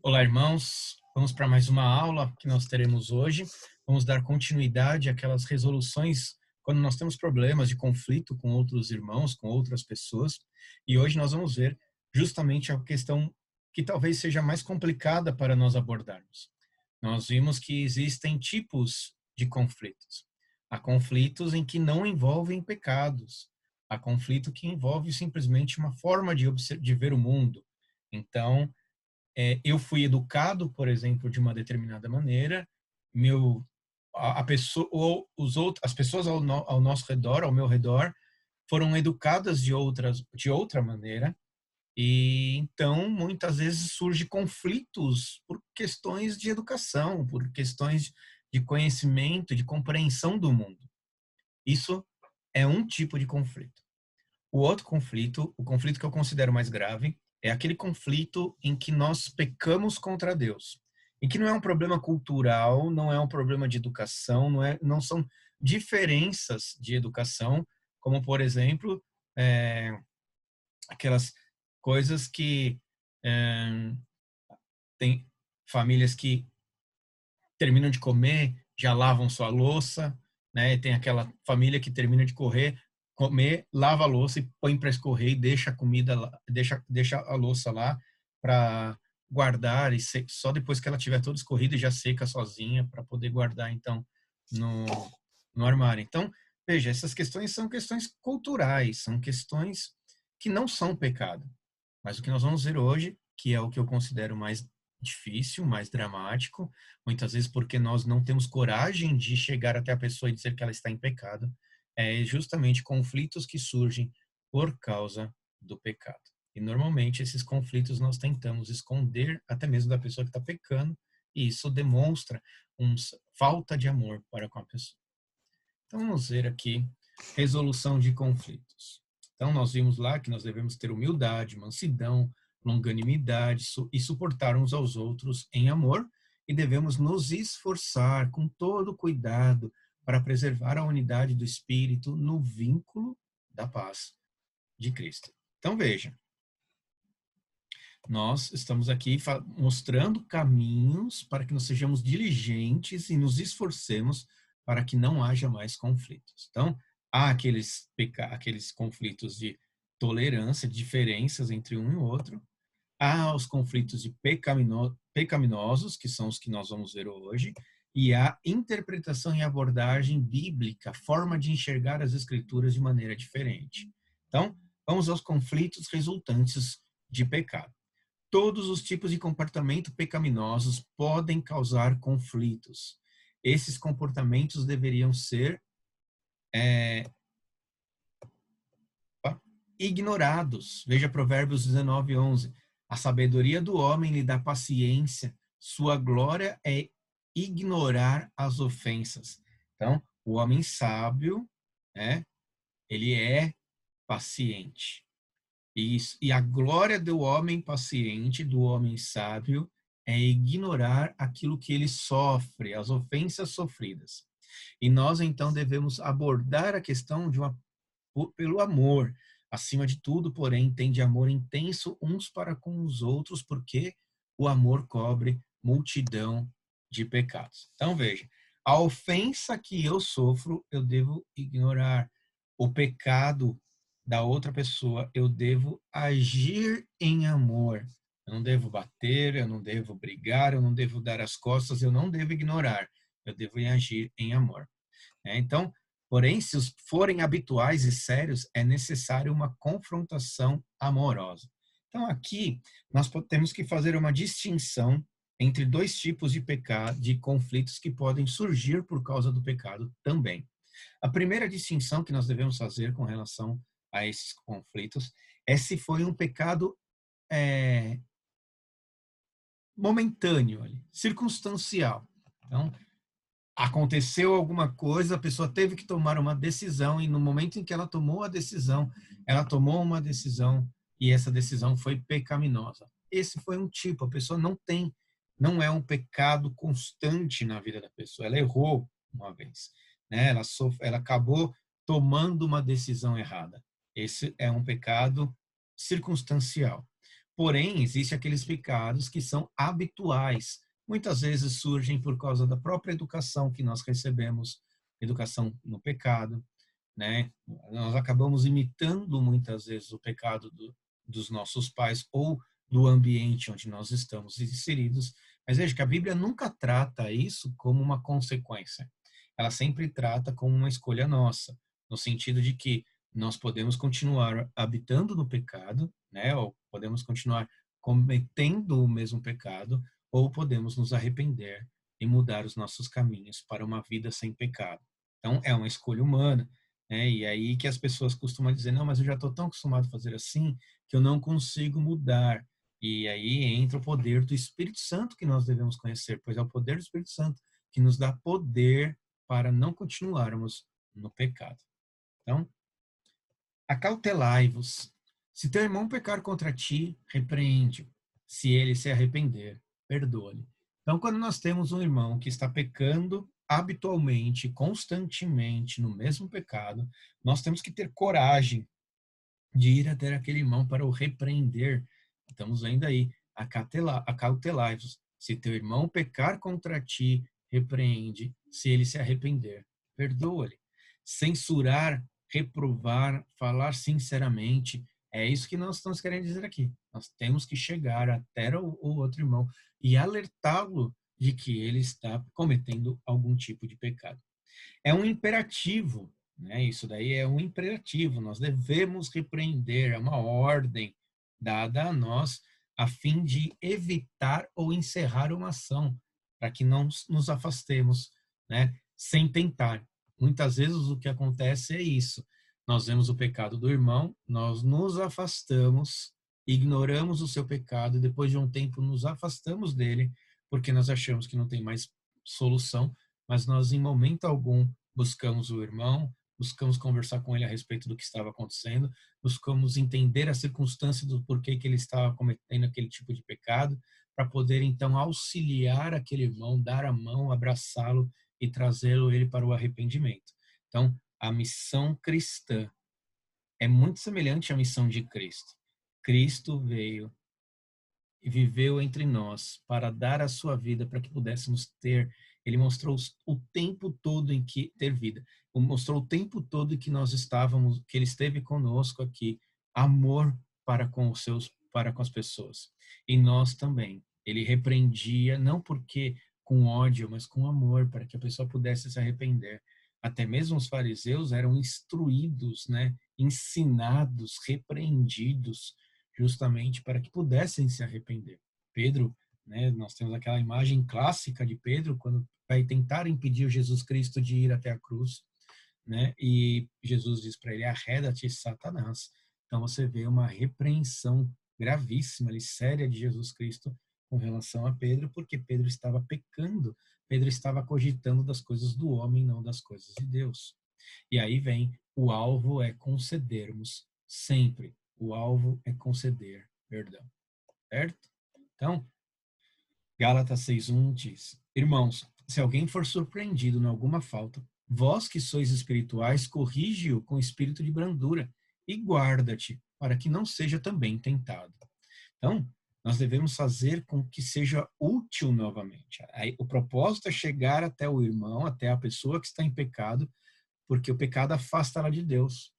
Olá, irmãos. Vamos para mais uma aula que nós teremos hoje. Vamos dar continuidade àquelas resoluções quando nós temos problemas de conflito com outros irmãos, com outras pessoas. E hoje nós vamos ver justamente a questão que talvez seja mais complicada para nós abordarmos. Nós vimos que existem tipos de conflitos. Há conflitos em que não envolvem pecados. Há conflito que envolve simplesmente uma forma de ver o mundo. Então, eu fui educado, por exemplo, de uma determinada maneira, meu a pessoa ou os outros, as pessoas ao nosso redor, ao meu redor, foram educadas de outra maneira, e então muitas vezes surge conflitos por questões de educação, por questões de conhecimento, de compreensão do mundo. Isso é um tipo de conflito. O outro conflito, o conflito que eu considero mais grave, é aquele conflito em que nós pecamos contra Deus. E que não é um problema cultural, não é um problema de educação, não são diferenças de educação, como, por exemplo, é, aquelas coisas que é, tem famílias que terminam de comer, já lavam sua louça, né? Tem aquela família que termina de comer, lava a louça e põe para escorrer e deixa a comida lá, deixa a louça lá para guardar só depois que ela tiver toda escorrida e já seca sozinha para poder guardar então no, no armário. Então, veja, essas questões são questões culturais, são questões que não são pecado. Mas o que nós vamos ver hoje, que é o que eu considero mais difícil, mais dramático, muitas vezes porque nós não temos coragem de chegar até a pessoa e dizer que ela está em pecado, é justamente conflitos que surgem por causa do pecado. E normalmente esses conflitos nós tentamos esconder até mesmo da pessoa que está pecando, e isso demonstra falta de amor para com a pessoa. Então vamos ver aqui resolução de conflitos. Então nós vimos lá que nós devemos ter humildade, mansidão, longanimidade e suportar uns aos outros em amor, e devemos nos esforçar com todo cuidado para preservar a unidade do espírito no vínculo da paz de Cristo. Então veja, nós estamos aqui mostrando caminhos para que nós sejamos diligentes e nos esforcemos para que não haja mais conflitos. Então, há aqueles conflitos de tolerância, diferenças entre um e outro. Há os conflitos de pecaminosos, que são os que nós vamos ver hoje, e há interpretação e abordagem bíblica, forma de enxergar as escrituras de maneira diferente. Então, vamos aos conflitos resultantes de pecado. Todos os tipos de comportamento pecaminosos podem causar conflitos. Esses comportamentos deveriam ser ignorados. Veja Provérbios 19:11. A sabedoria do homem lhe dá paciência, sua glória é ignorar as ofensas. Então, o homem sábio, né, ele é paciente. Isso. E a glória do homem paciente, do homem sábio, é ignorar aquilo que ele sofre, as ofensas sofridas. E nós, então, devemos abordar a questão pelo amor. Acima de tudo, porém, tende amor intenso uns para com os outros, porque o amor cobre multidão de pecados. Então, veja, a ofensa que eu sofro, eu devo ignorar. O pecado da outra pessoa, eu devo agir em amor. Eu não devo bater, eu não devo brigar, eu não devo dar as costas, eu não devo ignorar. Eu devo agir em amor. Então, porém, se os forem habituais e sérios, é necessário uma confrontação amorosa. Então, aqui, nós temos que fazer uma distinção entre dois tipos de pecado, de conflitos que podem surgir por causa do pecado também. A primeira distinção que nós devemos fazer com relação a esses conflitos é se foi um pecado é, momentâneo, circunstancial. Então, aconteceu alguma coisa, a pessoa teve que tomar uma decisão, e no momento em que ela tomou uma decisão e essa decisão foi pecaminosa. Esse foi um tipo, a pessoa não é um pecado constante na vida da pessoa, ela errou uma vez, né? Ela acabou tomando uma decisão errada. Esse é um pecado circunstancial. Porém, existem aqueles pecados que são habituais. Muitas vezes surgem por causa da própria educação que nós recebemos, educação no pecado, né? Nós acabamos imitando muitas vezes o pecado dos nossos pais ou do ambiente onde nós estamos inseridos. Mas veja que a Bíblia nunca trata isso como uma consequência. Ela sempre trata como uma escolha nossa, no sentido de que nós podemos continuar habitando no pecado, né? Ou podemos continuar cometendo o mesmo pecado, ou podemos nos arrepender e mudar os nossos caminhos para uma vida sem pecado. Então, é uma escolha humana, né? E aí que as pessoas costumam dizer, não, mas eu já estou tão acostumado a fazer assim que eu não consigo mudar. E aí entra o poder do Espírito Santo que nós devemos conhecer, pois é o poder do Espírito Santo que nos dá poder para não continuarmos no pecado. Então, acautelai-vos. Se teu irmão pecar contra ti, repreende-o. Se ele se arrepender, perdoa-lhe. Então, quando nós temos um irmão que está pecando habitualmente, constantemente no mesmo pecado, nós temos que ter coragem de ir até aquele irmão para o repreender. Estamos vendo aí, acautelai-vos. Se teu irmão pecar contra ti, repreende. Se ele se arrepender, perdoa-lhe. Censurar, reprovar, falar sinceramente, é isso que nós estamos querendo dizer aqui. Nós temos que chegar até o outro irmão e alertá-lo de que ele está cometendo algum tipo de pecado. É um imperativo, né? Isso daí é um imperativo. Nós devemos repreender, é uma ordem dada a nós a fim de evitar ou encerrar uma ação, para que não nos afastemos, né? Sem tentar. Muitas vezes o que acontece é isso. Nós vemos o pecado do irmão, nós nos afastamos, ignoramos o seu pecado e depois de um tempo nos afastamos dele, porque nós achamos que não tem mais solução, mas nós em momento algum buscamos o irmão, buscamos conversar com ele a respeito do que estava acontecendo, buscamos entender a circunstância do porquê que ele estava cometendo aquele tipo de pecado, para poder então auxiliar aquele irmão, dar a mão, abraçá-lo e trazê-lo ele para o arrependimento. Então, a missão cristã é muito semelhante à missão de Cristo. Cristo veio e viveu entre nós para dar a sua vida para que pudéssemos ter. Ele mostrou o tempo todo em que ter vida. Mostrou o tempo todo em que nós estávamos, que ele esteve conosco aqui, amor para com os seus, para com as pessoas. E nós também. Ele repreendia não porque com ódio, mas com amor, para que a pessoa pudesse se arrepender. Até mesmo os fariseus eram instruídos, né, ensinados, repreendidos justamente para que pudessem se arrepender. Pedro, né, nós temos aquela imagem clássica de Pedro quando vai tentar impedir Jesus Cristo de ir até a cruz, né? E Jesus diz para ele: "Arreda-te, Satanás". Então você vê uma repreensão gravíssima, ali, séria de Jesus Cristo com relação a Pedro, porque Pedro estava pecando, Pedro estava cogitando das coisas do homem, não das coisas de Deus. E aí vem, o alvo é concedermos sempre. O alvo é conceder perdão, certo? Então, Gálatas 6:1 diz: Irmãos, se alguém for surpreendido em alguma falta, vós que sois espirituais, corrige-o com espírito de brandura e guarda-te, para que não seja também tentado. Então, nós devemos fazer com que seja útil novamente. Aí, o propósito é chegar até o irmão, até a pessoa que está em pecado, porque o pecado afasta ela de Deus.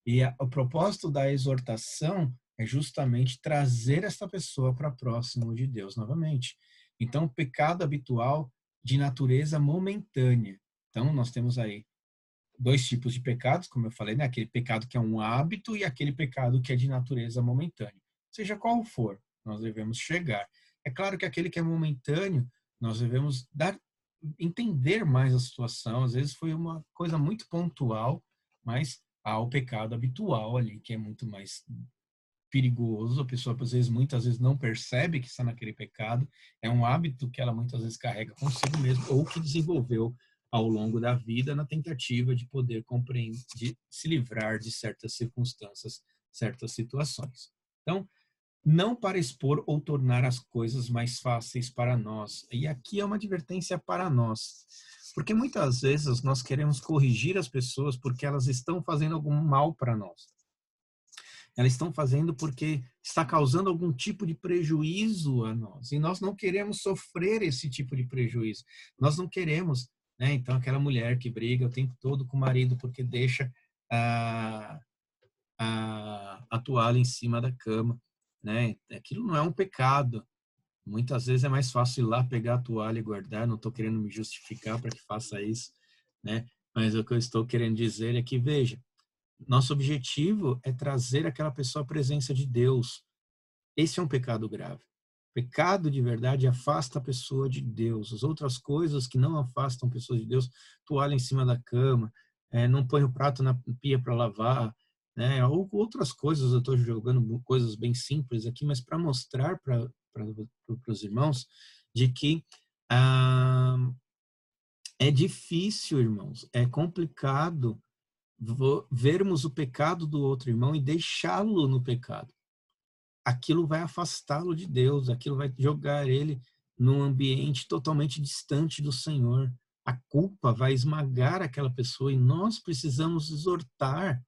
E o propósito da exortação é justamente trazer esta pessoa para próximo de Deus novamente. Então, o pecado habitual de natureza momentânea. Então, nós temos aí dois tipos de pecados, como eu falei, né? Aquele pecado que é um hábito e aquele pecado que é de natureza momentânea. Seja qual for, nós devemos chegar. É claro que aquele que é momentâneo, nós devemos entender mais a situação. Às vezes foi uma coisa muito pontual, mas há o pecado habitual ali, que é muito mais perigoso. A pessoa, às vezes, muitas vezes não percebe que está naquele pecado. É um hábito que ela muitas vezes carrega consigo mesmo ou que desenvolveu ao longo da vida na tentativa de poder compreender, de se livrar de certas circunstâncias, certas situações. Então, não para expor ou tornar as coisas mais fáceis para nós. E aqui é uma advertência para nós. Porque muitas vezes nós queremos corrigir as pessoas porque elas estão fazendo algum mal para nós. Elas estão fazendo porque está causando algum tipo de prejuízo a nós. E nós não queremos sofrer esse tipo de prejuízo. Nós não queremos, né? Então, aquela mulher que briga o tempo todo com o marido porque deixa a, a toalha em cima da cama, né? Aquilo não é um pecado. Muitas vezes é mais fácil ir lá pegar a toalha e guardar. Não estou querendo me justificar para que faça isso, né? Mas o que eu estou querendo dizer é que, veja, nosso objetivo é trazer aquela pessoa à presença de Deus. Esse é um pecado grave. Pecado de verdade afasta a pessoa de Deus. As outras coisas que não afastam a pessoa de Deus, toalha em cima da cama, não põe o prato na pia para lavar, né? Ou outras coisas. Eu estou jogando coisas bem simples aqui, mas para mostrar para os irmãos de que ah, é difícil, irmãos, é complicado vermos o pecado do outro irmão e deixá-lo no pecado. Aquilo vai afastá-lo de Deus, aquilo vai jogar ele num ambiente totalmente distante do Senhor. A culpa vai esmagar aquela pessoa e nós precisamos exortar,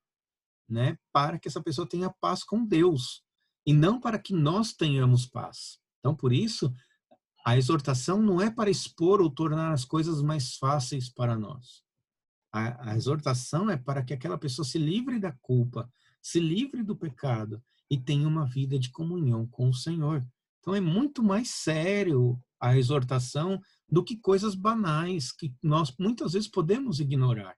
né, para que essa pessoa tenha paz com Deus e não para que nós tenhamos paz. Então, por isso, a exortação não é para expor ou tornar as coisas mais fáceis para nós. A exortação é para que aquela pessoa se livre da culpa, se livre do pecado e tenha uma vida de comunhão com o Senhor. Então é muito mais sério a exortação do que coisas banais que nós muitas vezes podemos ignorar.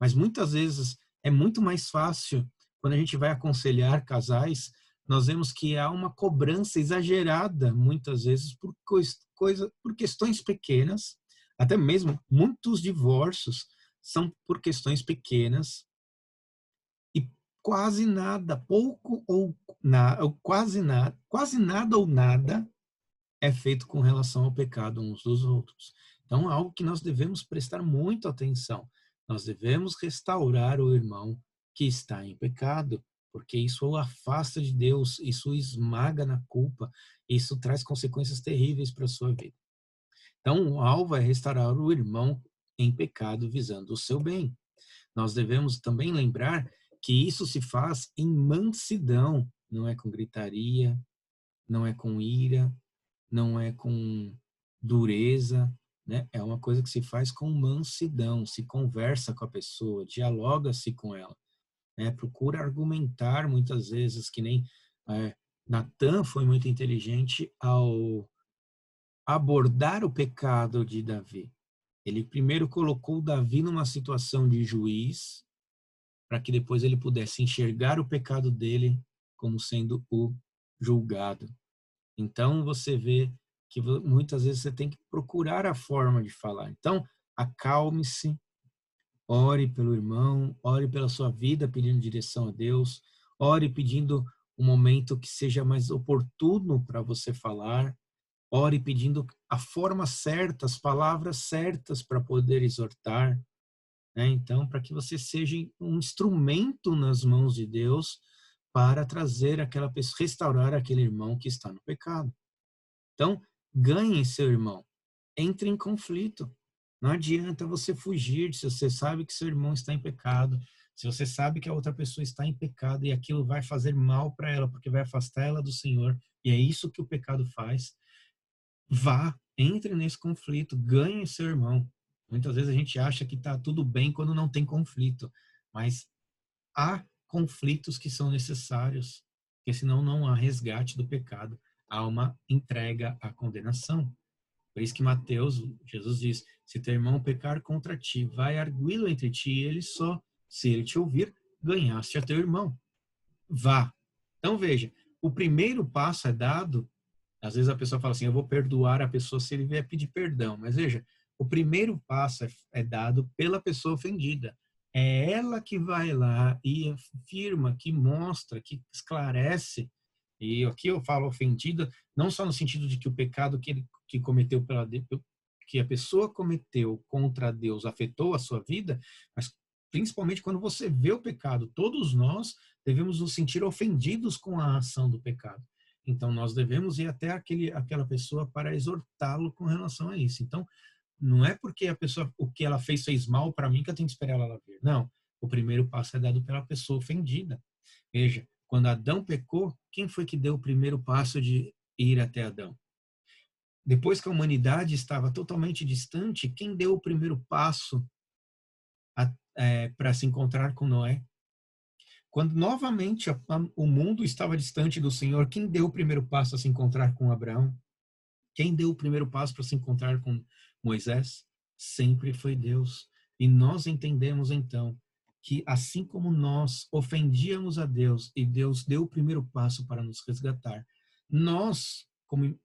Mas muitas vezes é muito mais fácil, quando a gente vai aconselhar casais, nós vemos que há uma cobrança exagerada, muitas vezes, por questões pequenas, até mesmo muitos divórcios são por questões pequenas e quase nada, pouco ou quase nada ou nada é feito com relação ao pecado uns dos outros. Então, é algo que nós devemos prestar muita atenção. Nós devemos restaurar o irmão que está em pecado, porque isso o afasta de Deus, isso o esmaga na culpa, isso traz consequências terríveis para a sua vida. Então, o alvo é restaurar o irmão em pecado, visando o seu bem. Nós devemos também lembrar que isso se faz em mansidão, não é com gritaria, não é com ira, não é com dureza, né? É uma coisa que se faz com mansidão, se conversa com a pessoa, dialoga-se com ela, né? Procura argumentar muitas vezes, que nem Natan foi muito inteligente ao abordar o pecado de Davi. Ele primeiro colocou Davi numa situação de juiz, para que depois ele pudesse enxergar o pecado dele como sendo o julgado. Então, você vê que muitas vezes você tem que procurar a forma de falar. Então, acalme-se, ore pelo irmão, ore pela sua vida pedindo direção a Deus, ore pedindo um momento que seja mais oportuno para você falar, ore pedindo a forma certa, as palavras certas para poder exortar, né? Então, para que você seja um instrumento nas mãos de Deus para trazer aquela pessoa, restaurar aquele irmão que está no pecado. Então, ganhe seu irmão. Entre em conflito. Não adianta você fugir se você sabe que seu irmão está em pecado, se você sabe que a outra pessoa está em pecado e aquilo vai fazer mal para ela, porque vai afastar ela do Senhor, e é isso que o pecado faz. Vá, entre nesse conflito, ganhe seu irmão. Muitas vezes a gente acha que está tudo bem quando não tem conflito, mas há conflitos que são necessários, porque senão não há resgate do pecado, há uma entrega à condenação. Por isso que Mateus, Jesus diz, se teu irmão pecar contra ti, vai arguí-lo entre ti e ele só, se ele te ouvir, ganhaste a teu irmão. Vá. Então veja, o primeiro passo é dado, às vezes a pessoa fala assim, eu vou perdoar a pessoa se ele vier pedir perdão, mas veja, o primeiro passo é dado pela pessoa ofendida. É ela que vai lá e afirma, que mostra, que esclarece. E aqui eu falo ofendida, não só no sentido de que o pecado que ele que cometeu que a pessoa cometeu contra Deus afetou a sua vida, mas principalmente quando você vê o pecado. Todos nós devemos nos sentir ofendidos com a ação do pecado. Então nós devemos ir até aquela pessoa para exortá-lo com relação a isso. Então não é porque a pessoa, o que ela fez mal para mim, que eu tenho que esperar ela vir. Não. O primeiro passo é dado pela pessoa ofendida. Veja, Quando Adão pecou, quem foi que deu o primeiro passo de ir até Adão? Depois que a humanidade estava totalmente distante, quem deu o primeiro passo para se encontrar com Noé? Quando novamente o mundo estava distante do Senhor, quem deu o primeiro passo a se encontrar com Abraão? Quem deu o primeiro passo para se encontrar com Moisés? Sempre foi Deus. E nós entendemos então que assim como nós ofendíamos a Deus e Deus deu o primeiro passo para nos resgatar, nós, como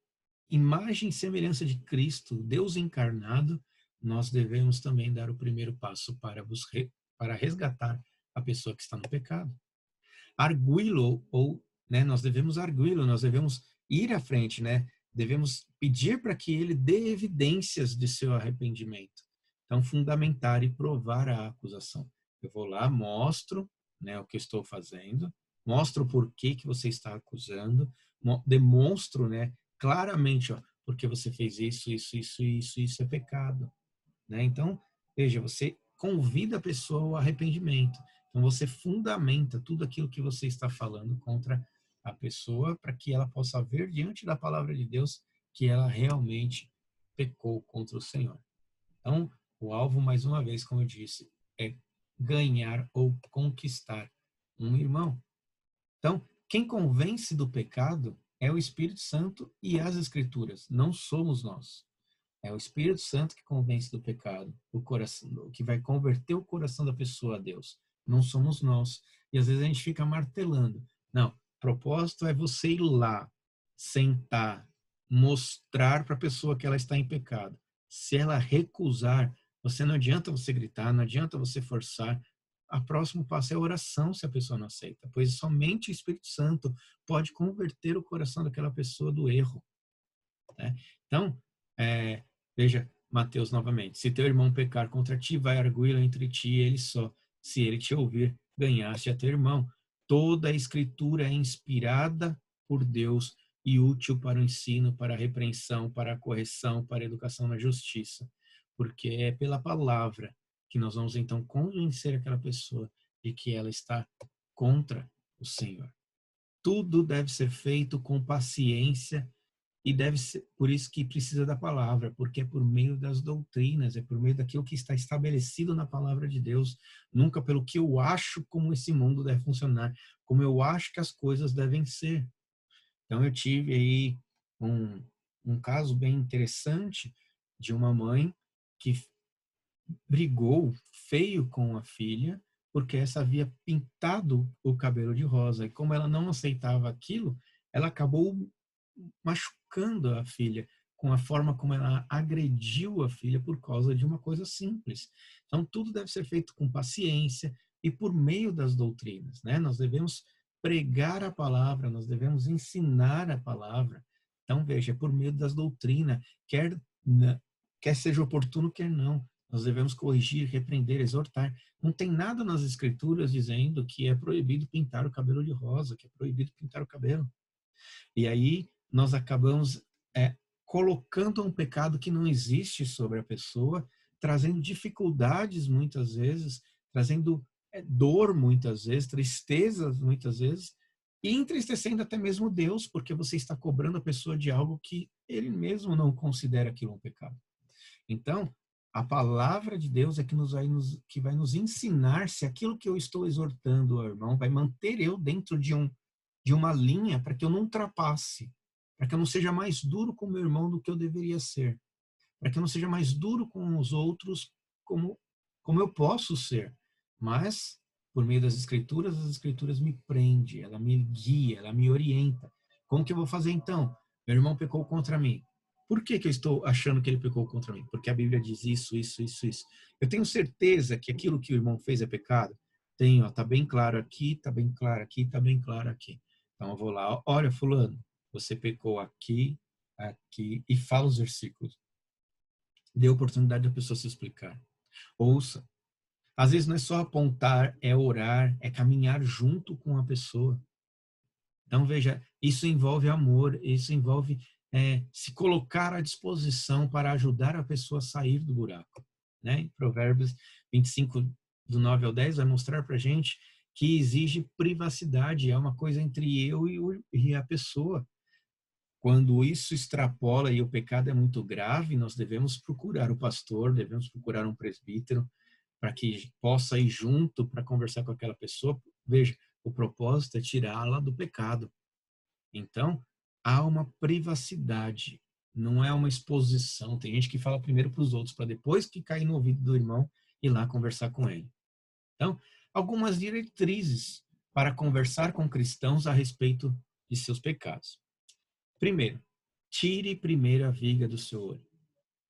imagem e semelhança de Cristo, Deus encarnado, nós devemos também dar o primeiro passo para resgatar a pessoa que está no pecado. Arguí-lo, ou, né, nós devemos arguí-lo, nós devemos ir à frente, né? Devemos pedir para que ele dê evidências de seu arrependimento. Então, fundamentar e provar a acusação. Eu vou lá, mostro, né, o que estou fazendo, mostro por que você está acusando, demonstro, né, claramente, ó, porque você fez isso é pecado, né? Então, veja, você convida a pessoa ao arrependimento. Então, você fundamenta tudo aquilo que você está falando contra a pessoa para que ela possa ver diante da palavra de Deus que ela realmente pecou contra o Senhor. Então, o alvo, mais uma vez, como eu disse, é ganhar ou conquistar um irmão. Então, quem convence do pecado é o Espírito Santo e as Escrituras, não somos nós. É o Espírito Santo que convence do pecado, o coração, que vai converter o coração da pessoa a Deus. Não somos nós. E às vezes a gente fica martelando. Não, o propósito é você ir lá, sentar, mostrar para a pessoa que ela está em pecado. Se ela recusar, não adianta você gritar, não adianta você forçar. O próximo passo é a oração, se a pessoa não aceita, pois somente o Espírito Santo pode converter o coração daquela pessoa do erro, né? Então, veja Mateus novamente. Se teu irmão pecar contra ti, vai arguí-lo entre ti e ele só. Se ele te ouvir, ganhaste a teu irmão. Toda a escritura é inspirada por Deus e útil para o ensino, para a repreensão, para a correção, para a educação na justiça. Porque é pela palavra que nós vamos então convencer aquela pessoa de que ela está contra o Senhor. Tudo deve ser feito com paciência e deve ser por isso que precisa da palavra, porque é por meio das doutrinas, é por meio daquilo que está estabelecido na palavra de Deus, nunca pelo que eu acho como esse mundo deve funcionar, como eu acho que as coisas devem ser. Então eu tive aí um caso bem interessante de uma mãe que brigou feio com a filha, porque essa havia pintado o cabelo de rosa, e como ela não aceitava aquilo, ela acabou machucando a filha com a forma como ela agrediu a filha por causa de uma coisa simples. Então, tudo deve ser feito com paciência e por meio das doutrinas, né? Nós devemos pregar a palavra, nós devemos ensinar a palavra. Então, veja, por meio das doutrinas, quer seja oportuno, quer não. Nós devemos corrigir, repreender, exortar. Não tem nada nas escrituras dizendo que é proibido pintar o cabelo de rosa, que é proibido pintar o cabelo. E aí nós acabamos colocando um pecado que não existe sobre a pessoa, trazendo dificuldades muitas vezes, trazendo dor muitas vezes, tristezas muitas vezes, e entristecendo até mesmo Deus, porque você está cobrando a pessoa de algo que ele mesmo não considera aquilo um pecado. Então, a palavra de Deus é que vai nos ensinar se aquilo que eu estou exortando ao irmão vai manter eu dentro de uma linha para que eu não ultrapasse, para que eu não seja mais duro com meu irmão do que eu deveria ser, para que eu não seja mais duro com os outros como eu posso ser. Mas, por meio das escrituras, as escrituras me prendem, ela me guia, ela me orienta. Como que eu vou fazer então? Meu irmão pecou contra mim. Por que eu estou achando que ele pecou contra mim? Porque a Bíblia diz isso. Eu tenho certeza que aquilo que o irmão fez é pecado? Tenho, está bem claro aqui, está bem claro aqui, está bem claro aqui. Então eu vou lá, olha fulano, você pecou aqui, aqui, e fala os versículos. Dê oportunidade da pessoa se explicar. Ouça. Às vezes não é só apontar, é orar, é caminhar junto com a pessoa. Então veja, isso envolve amor, isso envolve se colocar à disposição para ajudar a pessoa a sair do buraco. Né? Provérbios 25, do 9 ao 10, vai mostrar para a gente que exige privacidade, é uma coisa entre eu e a pessoa. Quando isso extrapola e o pecado é muito grave, nós devemos procurar o pastor, devemos procurar um presbítero, para que possa ir junto para conversar com aquela pessoa. Veja, o propósito é tirá-la do pecado. Então, há uma privacidade, não é uma exposição. Tem gente que fala primeiro para os outros, para depois que cair no ouvido do irmão, ir lá conversar com ele. Então, algumas diretrizes para conversar com cristãos a respeito de seus pecados. Primeiro, tire primeiro a viga do seu olho.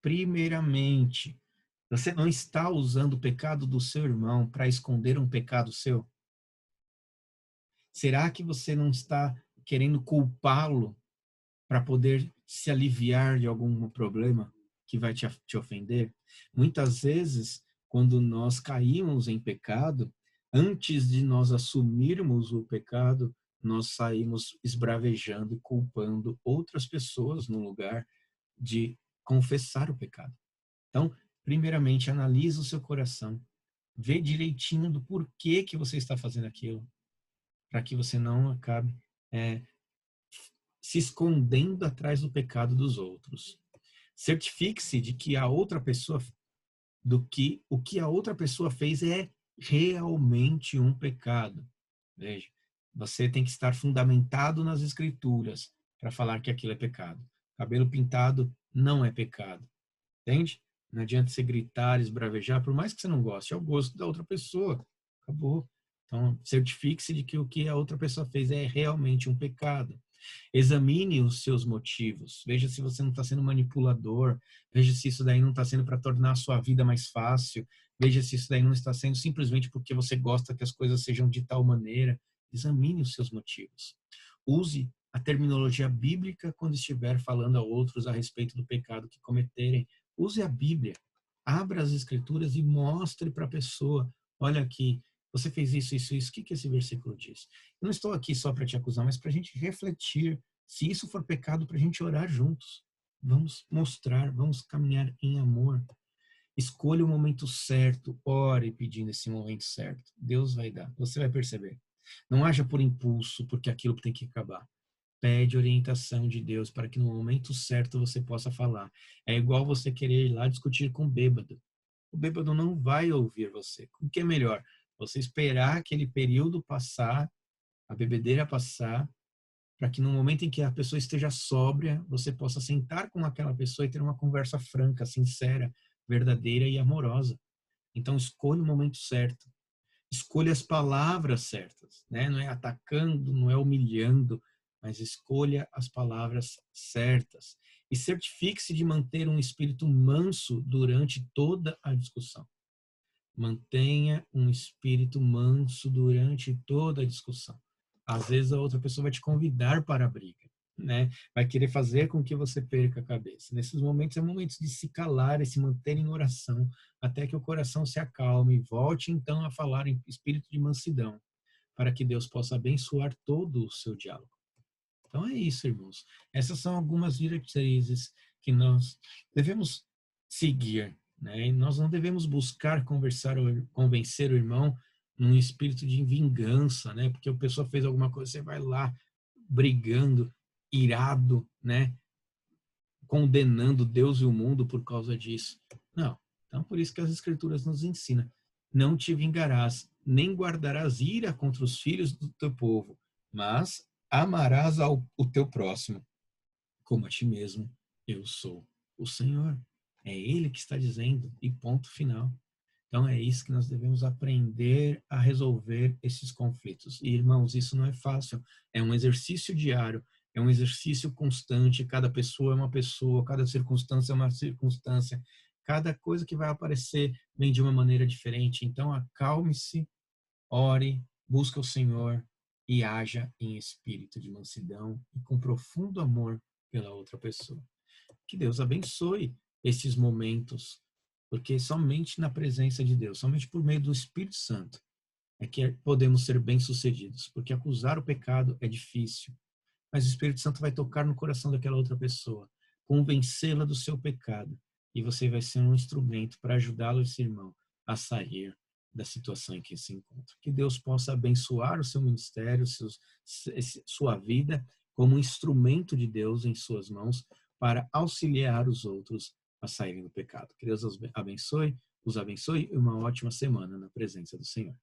Primeiramente, você não está usando o pecado do seu irmão para esconder um pecado seu? Será que você não está querendo culpá-lo para poder se aliviar de algum problema que vai te ofender? Muitas vezes, quando nós caímos em pecado, antes de nós assumirmos o pecado, nós saímos esbravejando e culpando outras pessoas no lugar de confessar o pecado. Então, primeiramente, analisa o seu coração, vê direitinho do porquê que você está fazendo aquilo, para que você não acabe é, se escondendo atrás do pecado dos outros. Certifique-se de que a outra pessoa, do que o que a outra pessoa fez é realmente um pecado. Veja, você tem que estar fundamentado nas escrituras para falar que aquilo é pecado. Cabelo pintado não é pecado. Entende? Não adianta você gritar, esbravejar, por mais que você não goste, é o gosto da outra pessoa. Acabou. Então, certifique-se de que o que a outra pessoa fez é realmente um pecado. Examine os seus motivos. Veja se você não está sendo manipulador. Veja se isso daí não está sendo para tornar a sua vida mais fácil. Veja se isso daí não está sendo simplesmente porque você gosta que as coisas sejam de tal maneira. Examine os seus motivos. Use a terminologia bíblica quando estiver falando a outros a respeito do pecado que cometerem. Use a Bíblia. Abra as escrituras e mostre para a pessoa, olha aqui, você fez isso, isso, isso. O que esse versículo diz? Eu não estou aqui só para te acusar, mas para a gente refletir. Se isso for pecado, para a gente orar juntos. Vamos mostrar, vamos caminhar em amor. Escolha o momento certo, ore pedindo esse momento certo. Deus vai dar, você vai perceber. Não haja por impulso, porque aquilo tem que acabar. Pede orientação de Deus para que no momento certo você possa falar. É igual você querer ir lá discutir com o bêbado. O bêbado não vai ouvir você. O que é melhor? Você esperar aquele período passar, a bebedeira passar, para que no momento em que a pessoa esteja sóbria, você possa sentar com aquela pessoa e ter uma conversa franca, sincera, verdadeira e amorosa. Então, escolha o momento certo. Escolha as palavras certas, né? Não é atacando, não é humilhando, mas escolha as palavras certas. E certifique-se de manter um espírito manso durante toda a discussão. Mantenha um espírito manso durante toda a discussão. Às vezes a outra pessoa vai te convidar para a briga, né? Vai querer fazer com que você perca a cabeça. Nesses momentos é momentos de se calar e se manter em oração até que o coração se acalme e volte então a falar em espírito de mansidão, para que Deus possa abençoar todo o seu diálogo. Então é isso, irmãos. Essas são algumas diretrizes que nós devemos seguir, né? E nós não devemos buscar convencer o irmão num espírito de vingança, né? Porque a pessoa fez alguma coisa, você vai lá brigando, irado, né? Condenando Deus e o mundo por causa disso. Não. Então, por isso que as escrituras nos ensinam: não te vingarás, nem guardarás ira contra os filhos do teu povo, mas amarás o teu próximo como a ti mesmo. Eu sou o Senhor. É Ele que está dizendo, e ponto final. Então é isso que nós devemos aprender a resolver esses conflitos. E, irmãos, isso não é fácil. É um exercício diário, é um exercício constante. Cada pessoa é uma pessoa, cada circunstância é uma circunstância. Cada coisa que vai aparecer vem de uma maneira diferente. Então acalme-se, ore, busque o Senhor e haja em espírito de mansidão e com profundo amor pela outra pessoa. Que Deus abençoe esses momentos, porque somente na presença de Deus, somente por meio do Espírito Santo, é que podemos ser bem-sucedidos, porque acusar o pecado é difícil, mas o Espírito Santo vai tocar no coração daquela outra pessoa, convencê-la do seu pecado, e você vai ser um instrumento para ajudá-lo, esse irmão, a sair da situação em que se encontra. Que Deus possa abençoar o seu ministério, sua vida, como um instrumento de Deus em suas mãos para auxiliar os outros a saírem do pecado. Que Deus os abençoe e uma ótima semana na presença do Senhor.